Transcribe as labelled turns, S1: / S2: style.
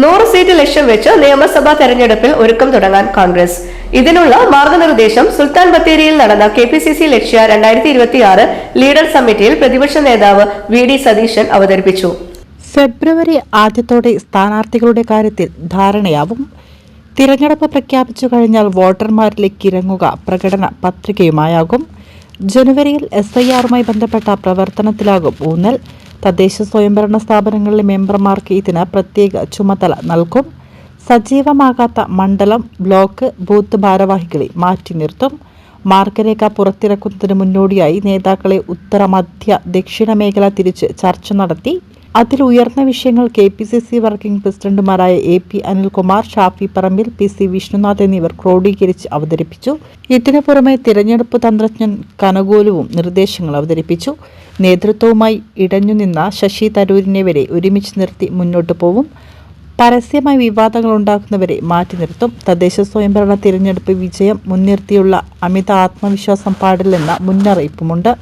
S1: 100 seat ലക്ഷ്യം വെച്ച് നിയമസഭാ തെരഞ്ഞെടുപ്പിൽ ഒരുക്കം തുടങ്ങാൻ കോൺഗ്രസ്. ഇതിനുള്ള മാർഗനിർദ്ദേശം സുൽത്താൻ ബത്തേരിയിൽ നടന്ന KPCC ലക്ഷ്യ 2026 ലീഡർ സമിറ്റിയിൽ പ്രതിപക്ഷ നേതാവ് VD സതീശൻ അവതരിപ്പിച്ചു.
S2: ഫെബ്രുവരി ആദ്യത്തോടെ സ്ഥാനാർത്ഥികളുടെ കാര്യത്തിൽ ധാരണയാവും. തിരഞ്ഞെടുപ്പ് പ്രഖ്യാപിച്ചു കഴിഞ്ഞാൽ വോട്ടർമാരിലേക്ക് ഇറങ്ങുക പ്രകടന പത്രികയുമായാകും. ജനുവരിയിൽ SIRമായി ബന്ധപ്പെട്ട പ്രവർത്തനത്തിലാകും ഊന്നൽ. തദ്ദേശ സ്വയംഭരണ സ്ഥാപനങ്ങളിലെ മെമ്പർമാർക്ക് ഇതിന് പ്രത്യേക ചുമതല നൽകും. സജീവമാകാത്ത മണ്ഡലം, ബ്ലോക്ക്, ബൂത്ത് ഭാരവാഹികളെ മാറ്റി നിർത്തും. മാർഗരേഖ പുറത്തിറക്കുന്നതിന് മുന്നോടിയായി നേതാക്കളെ ഉത്തര, മധ്യ, ദക്ഷിണ മേഖല തിരിച്ച് ചർച്ച നടത്തി. അതിൽ ഉയർന്ന വിഷയങ്ങൾ KPCC വർക്കിംഗ് പ്രസിഡന്റുമാരായ AP അനിൽകുമാർ, ഷാഫി പറമ്പിൽ, PC വിഷ്ണുനാഥ് എന്നിവർ ക്രോഡീകരിച്ച് അവതരിപ്പിച്ചു. ഇതിനു പുറമെ തിരഞ്ഞെടുപ്പ് തന്ത്രജ്ഞൻ കനകോലുവും നിർദ്ദേശങ്ങൾ അവതരിപ്പിച്ചു. നേതൃത്വവുമായി ഇടഞ്ഞുനിന്ന ശശി തരൂരിനെ വരെ ഒരുമിച്ച് നിർത്തി മുന്നോട്ടു പോവും. പരസ്യമായി വിവാദങ്ങൾ ഉണ്ടാക്കുന്നവരെ മാറ്റി നിർത്തും. തദ്ദേശ സ്വയംഭരണ തിരഞ്ഞെടുപ്പ് വിജയം മുൻനിർത്തിയുള്ള അമിത ആത്മവിശ്വാസം പാടില്ലെന്ന മുന്നറിയിപ്പുമുണ്ട്.